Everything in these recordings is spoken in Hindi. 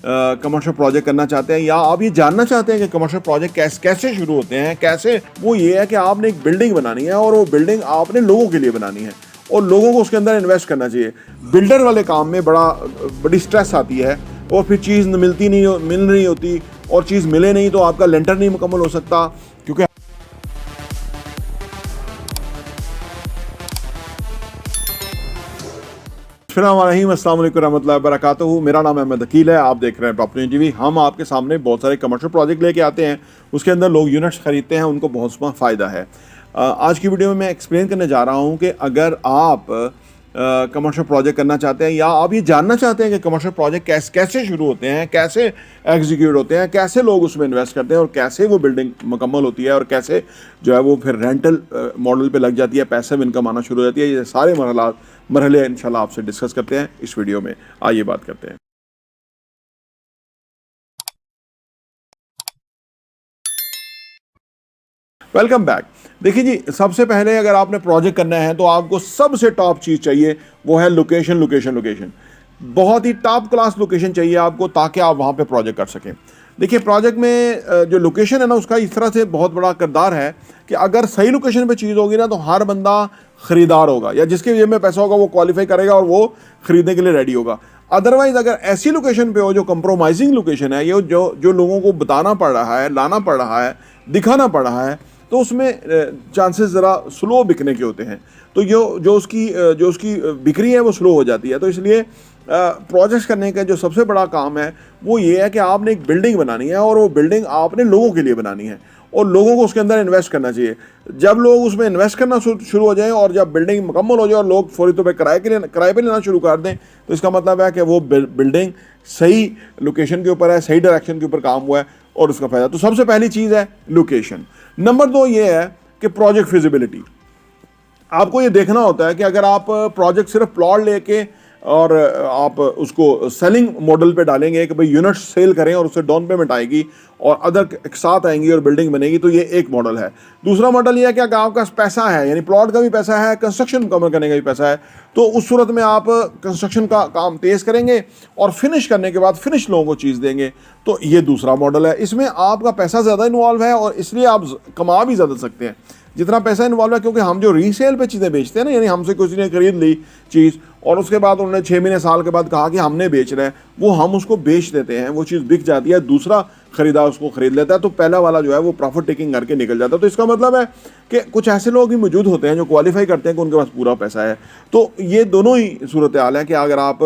कमर्शियल प्रोजेक्ट करना चाहते हैं, या आप ये जानना चाहते हैं कि कमर्शियल प्रोजेक्ट कैसे शुरू होते हैं, कैसे, वो ये है कि आपने एक बिल्डिंग बनानी है और वो बिल्डिंग आपने लोगों के लिए बनानी है और लोगों को उसके अंदर इन्वेस्ट करना चाहिए। बिल्डर वाले काम में बड़ी स्ट्रेस आती है और फिर चीज़ मिल नहीं होती, और चीज़ मिले नहीं तो आपका लेंटर नहीं मुकम्मल हो सकता। क्योंकि अस्सलाम वालेकुम रहमतुल्लाहि व बरकातहू। मेरा नाम अहमद अकील है, आप देख रहे हैं प्रॉपर्टी टीवी। हम आपके सामने बहुत सारे कमर्शियल प्रोजेक्ट लेके आते हैं, उसके अंदर लोग यूनिट्स खरीदते हैं, उनको बहुत फ़ायदा है। आज की वीडियो में मैं एक्सप्लेन करने जा रहा हूँ कि अगर आप कमर्शियल प्रोजेक्ट करना चाहते हैं, या आप ये जानना चाहते हैं कि कमर्शियल प्रोजेक्ट कैसे शुरू होते हैं, कैसे एग्जीक्यूट होते हैं, कैसे लोग उसमें इन्वेस्ट करते हैं और कैसे वो बिल्डिंग मुकम्मल होती है और कैसे जो है वो फिर रेंटल मॉडल पे लग जाती है, पैसिव इनकम आना शुरू हो जाती है, ये सारे मरहले इंशाल्लाह आपसे डिस्कस करते हैं इस वीडियो में। आइए बात करते हैं। Welcome back. देखिए जी, सबसे पहले अगर आपने प्रोजेक्ट करना है तो आपको सबसे टॉप चीज़ चाहिए, वो है लोकेशन। बहुत ही टॉप क्लास लोकेशन चाहिए आपको, ताकि आप वहाँ पे प्रोजेक्ट कर सकें। देखिए, प्रोजेक्ट में जो लोकेशन है ना, उसका इस तरह से बहुत बड़ा किरदार है कि अगर सही लोकेशन पे चीज़ होगी ना, तो हर बंदा ख़रीदार होगा, या जिसके जेब में पैसा होगा वो क्वालिफाई करेगा और वो ख़रीदने के लिए रेडी होगा। अदरवाइज़ अगर ऐसी लोकेशन पे हो जो कंप्रोमाइजिंग लोकेशन है, ये जो लोगों को बताना पड़ रहा है, लाना पड़ रहा है, दिखाना पड़ रहा है, तो उसमें चांसेस ज़रा स्लो बिकने के होते हैं। तो जो उसकी बिक्री है वो स्लो हो जाती है। तो इसलिए प्रोजेक्ट्स करने का जो सबसे बड़ा काम है वो ये है कि आपने एक बिल्डिंग बनानी है और वो बिल्डिंग आपने लोगों के लिए बनानी है और लोगों को उसके अंदर इन्वेस्ट करना चाहिए। जब लोग उसमें इन्वेस्ट करना शुरू हो जाएं और जब बिल्डिंग मुकम्मल हो जाए और लोग फौरी तौर पर किराए पे लेना शुरू कर दें, तो इसका मतलब है कि वो बिल्डिंग सही लोकेशन के ऊपर है, सही डायरेक्शन के ऊपर काम हुआ है और उसका फ़ायदा। तो सबसे पहली चीज़ है लोकेशन। नंबर 2 ये है कि प्रोजेक्ट फिजिबिलिटी। आपको ये देखना होता है कि अगर आप प्रोजेक्ट सिर्फ प्लॉट लेके और आप उसको सेलिंग मॉडल पे डालेंगे कि भाई यूनिट्स सेल करें और उससे डाउन पेमेंट आएगी और अदर एक साथ आएंगी और बिल्डिंग बनेगी, तो ये एक मॉडल है। दूसरा मॉडल ये है कि अगर आपका पैसा है, यानी प्लॉट का भी पैसा है, कंस्ट्रक्शन कवर करने का भी पैसा है, तो उस सूरत में आप कंस्ट्रक्शन का काम तेज़ करेंगे और फिनिश करने के बाद फिनिश लोगों को चीज़ देंगे, तो ये दूसरा मॉडल है। इसमें आपका पैसा ज़्यादा इन्वॉल्व है और इसलिए आप कमा भी ज़्यादा सकते हैं जितना पैसा इन्वॉल्व है, क्योंकि हम जो रीसेल पे चीज़ें बेचते हैं ना, यानी हमसे किसी ने खरीद ली चीज़ और उसके बाद उन्होंने 6 महीने साल के बाद कहा कि हमने बेच रहे हैं, वो हम उसको बेच देते हैं, वो चीज़ बिक जाती है, दूसरा खरीदार उसको खरीद लेता है, तो पहला वाला जो है वो प्रॉफिट टेकिंग करके निकल जाता है। तो इसका मतलब है कि कुछ ऐसे लोग भी मौजूद होते हैं जो क्वालिफाई करते हैं कि उनके पास पूरा पैसा है। तो ये दोनों ही सूरत हाल है कि अगर आप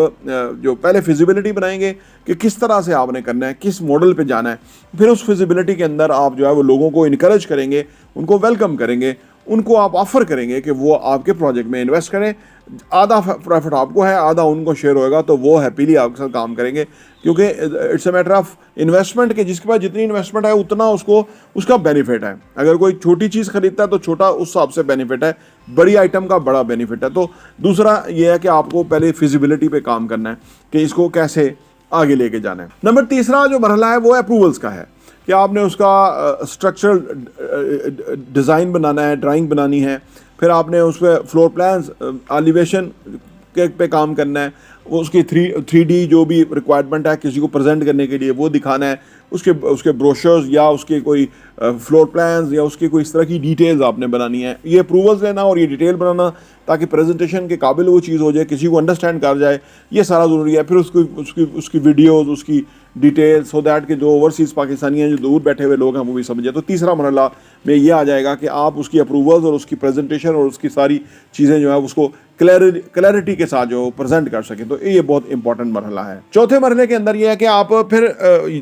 जो पहले फिजिबिलिटी बनाएंगे कि किस तरह से आपने करना है, किस मॉडल पे जाना है, फिर उस फिजिबिलिटी के अंदर आप जो है वो लोगों को इनकरेज करेंगे, उनको वेलकम करेंगे, उनको आप ऑफ़र करेंगे कि वो आपके प्रोजेक्ट में इन्वेस्ट करें। आधा प्रॉफिट आपको है, आधा उनको शेयर होएगा, तो वो हैप्पीली आपके साथ काम करेंगे, क्योंकि it's a matter of investment के जिसके पास जितनी इन्वेस्टमेंट है उतना उसका बेनिफिट है। अगर कोई छोटी चीज़ खरीदता है तो छोटा उस हिसाब से बेनिफिट है, बड़ी आइटम का बड़ा बेनिफिट है। तो दूसरा ये है कि आपको पहले फिजिबिलिटी पे काम करना है कि इसको कैसे आगे लेके जाना है। नंबर तीसरा जो मरहला है वो अप्रूवल्स का है कि आपने उसका स्ट्रक्चरल डिज़ाइन बनाना है, ड्राइंग बनानी है, फिर आपने उस पर फ्लोर प्लान्स, एलिवेशन के पे काम करना है, वो उसकी 3D जो भी रिक्वायरमेंट है किसी को प्रेजेंट करने के लिए वो दिखाना है, उसके ब्रोशर्स या उसके कोई फ्लोर प्लान्स या उसकी कोई इस तरह की डिटेल्स आपने बनानी है। ये अप्रूवल्स लेना और ये डिटेल बनाना ताकि प्रेजेंटेशन के काबिल वो चीज़ हो जाए, किसी को अंडरस्टैंड कर जाए, ये सारा ज़रूरी है। फिर उसकी वीडियोज़, उसकी डिटेल्स, सो दैट कि जो ओवरसीज़ पाकिस्तानी हैं, जो दूर बैठे हुए लोग हैं, वो भी समझे। तो तीसरा मरहला में ये आ जाएगा कि आप उसकी अप्रूवल्स और उसकी प्रेजेंटेशन और उसकी सारी चीज़ें जो है उसको क्लैरिटी के साथ जो प्रेजेंट कर सकें। तो ये बहुत इंपॉर्टेंट मरहला है। चौथे मरहले के अंदर ये है कि आप फिर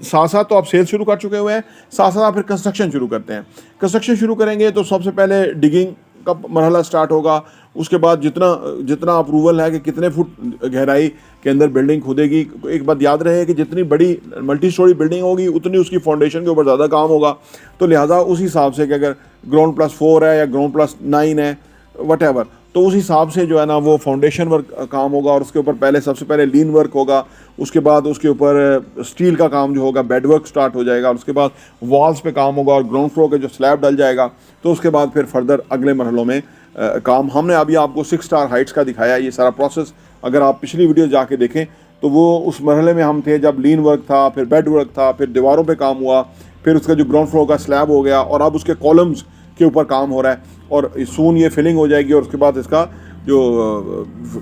साथ साथ तो आप सेल्स शुरू कर चुके हुए हैं, साथ साथ आप फिर कंस्ट्रक्शन शुरू करते हैं। कंस्ट्रक्शन शुरू करेंगे तो सबसे पहले डिगिंग का मरहला स्टार्ट होगा। उसके बाद जितना अप्रूवल है कि कितने फुट गहराई के अंदर बिल्डिंग खुदेगी। एक बात याद रहे कि जितनी बड़ी मल्टी स्टोरी बिल्डिंग होगी उतनी उसकी फाउंडेशन के ऊपर ज़्यादा काम होगा। तो लिहाजा उस हिसाब से कि अगर ग्राउंड +4 है या ग्राउंड +9 है, वट तो उस हिसाब से जो है ना वो फाउंडेशन वर्क काम होगा और उसके ऊपर सबसे पहले लीन वर्क होगा। उसके बाद उसके ऊपर स्टील का काम जो होगा, बेड वर्क स्टार्ट हो जाएगा। और उसके बाद वॉल्स पे काम होगा और ग्राउंड फ्लोर का जो स्लैब डल जाएगा। तो उसके बाद फिर फर्दर अगले मरहलों में काम। हमने अभी आपको 6 स्टार हाइट्स का दिखाया है ये सारा प्रोसेस। अगर आप पिछली वीडियो जाके देखें तो वो उस मरहले में हम थे जब लीन वर्क था, फिर बेड वर्क था, फिर दीवारों पे काम हुआ, फिर उसका जो ग्राउंड फ्लोर का स्लैब हो गया और अब उसके कॉलम्स के ऊपर काम हो रहा है और सून ये फिलिंग हो जाएगी और उसके बाद इसका जो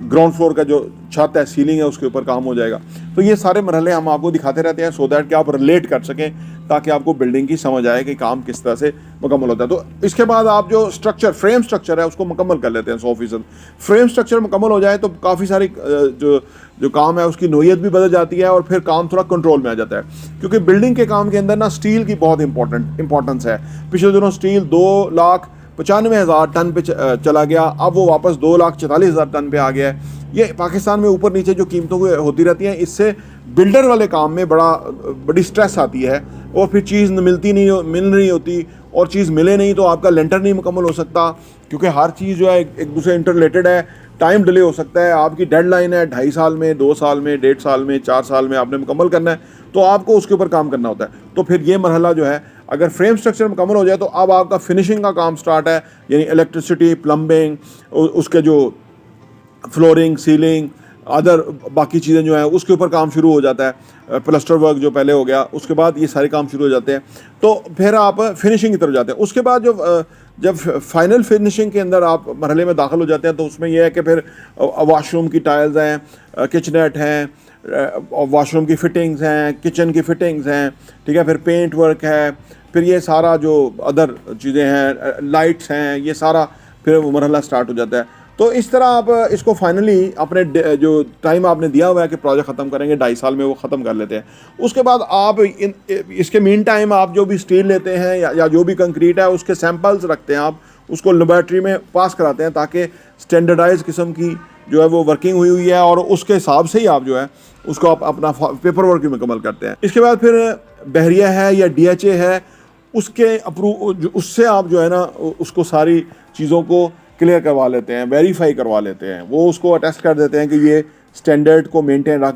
ग्राउंड फ्लोर का जो छत है, सीलिंग है, उसके ऊपर काम हो जाएगा। तो ये सारे मरहले हम आपको दिखाते रहते हैं सो दैट कि आप रिलेट कर सकें, ताकि आपको बिल्डिंग की समझ आए कि काम किस तरह से मुकम्मल होता है। तो इसके बाद आप जो स्ट्रक्चर, फ्रेम स्ट्रक्चर है, उसको मुकम्मल कर लेते हैं 100%। फ्रेम स्ट्रक्चर मुकम्मल हो जाए तो काफ़ी सारी जो काम है उसकी नोयत भी बदल जाती है और फिर काम थोड़ा कंट्रोल में आ जाता है, क्योंकि बिल्डिंग के काम के अंदर ना स्टील की बहुत इंपॉर्टेंस है। पिछले दिनों स्टील 2,95,000 टन पे चला गया, अब वो वापस 2,44,000 टन पे आ गया है। ये पाकिस्तान में ऊपर नीचे जो कीमतों होती रहती हैं, इससे बिल्डर वाले काम में बड़ी स्ट्रेस आती है और फिर चीज़ मिल नहीं होती, और चीज़ मिले नहीं तो आपका लेंटर नहीं मुकम्मल हो सकता, क्योंकि हर चीज़ जो है एक दूसरे इंटर रिलेटेड है। टाइम डिले हो सकता है, आपकी डेडलाइन है 2.5 साल में, 2 साल में, 1.5 साल में, 4 साल में आपने मुकम्मल करना है, तो आपको उसके ऊपर काम करना होता है। तो फिर ये मरहला जो है, अगर फ्रेम स्ट्रक्चर मुकम्मल हो जाए तो अब आपका फिनिशिंग का काम स्टार्ट है, यानी इलेक्ट्रिसिटी, प्लम्बिंग, उसके जो फ्लोरिंग, सीलिंग, अदर बाकी चीज़ें जो हैं उसके ऊपर काम शुरू हो जाता है। प्लास्टर वर्क जो पहले हो गया, उसके बाद ये सारे काम शुरू हो जाते हैं, तो फिर आप फिनिशिंग की तरफ जाते हैं। उसके बाद जब फाइनल फिनिशिंग के अंदर आप मरहले में दाखिल हो जाते हैं तो उसमें यह है कि फिर वॉशरूम की टाइल्स हैं, किचनेट हैं, वॉशरूम की फ़िटिंग्स हैं, किचन की फ़िटिंग्स हैं, ठीक है, फिर पेंट वर्क है, फिर ये सारा जो अदर चीज़ें हैं, लाइट्स हैं, ये सारा फिर वो मरहला स्टार्ट हो जाता है। तो इस तरह आप इसको फाइनली अपने जो टाइम आपने दिया हुआ है कि प्रोजेक्ट ख़त्म करेंगे 2.5 साल में, वो ख़त्म कर लेते हैं। उसके बाद आप इसके मीन टाइम आप जो भी स्टील लेते हैं या जो भी कंक्रीट है उसके सैंपल्स रखते हैं, आप उसको लेबॉरेटरी में पास कराते हैं, ताकि स्टैंडर्डाइज किस्म की जो है वो वर्किंग हुई है और उसके हिसाब से ही आप जो है उसको आप अपना पेपर वर्क भी मुकम्मल करते हैं। इसके बाद फिर बहरिया है या DHA है, उसके उससे आप जो है ना उसको सारी चीज़ों को क्लियर करवा लेते हैं, वेरीफाई करवा लेते हैं, वो उसको अटेस्ट कर देते हैं कि ये स्टैंडर्ड को मेंटेन रख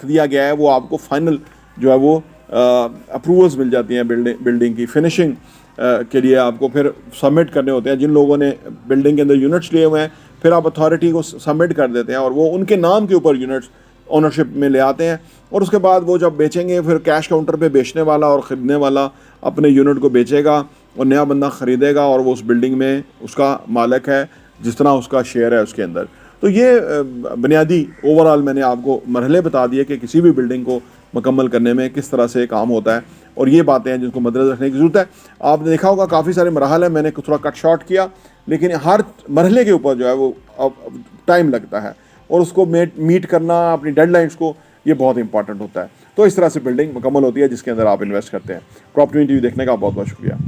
दिया गया है। वो आपको फाइनल जो है वो अप्रूवल्स मिल जाती हैं बिल्डिंग की फिनिशिंग के लिए। आपको फिर सबमिट करने होते हैं, जिन लोगों ने बिल्डिंग के अंदर यूनिट्स लिए हुए हैं, फिर आप अथॉरिटी को सबमिट कर देते हैं और वो उनके नाम के ऊपर यूनिट्स ओनरशिप में ले आते हैं। और उसके बाद वो जब बेचेंगे, फिर कैश काउंटर पे बेचने वाला और ख़रीदने वाला अपने यूनिट को बेचेगा और नया बंदा ख़रीदेगा और वो उस बिल्डिंग में उसका मालिक है, जिस तरह उसका शेयर है उसके अंदर। तो ये बुनियादी ओवरऑल मैंने आपको मरहले बता दिए कि किसी भी बिल्डिंग को मुकम्मल करने में किस तरह से काम होता है, और ये बातें हैं जिनको मद्देनज़र रखने की ज़रूरत है। आपने देखा होगा काफ़ी सारे मरहले हैं, मैंने थोड़ा कट शॉर्ट किया, लेकिन हर मरहले के ऊपर जो है वो टाइम लगता है और उसको मीट करना, अपनी डेडलाइंस को, ये बहुत इंपॉर्टेंट होता है। तो इस तरह से बिल्डिंग मुकम्मल होती है जिसके अंदर आप इन्वेस्ट करते हैं। प्रॉपर्टी देखने का बहुत बहुत शुक्रिया।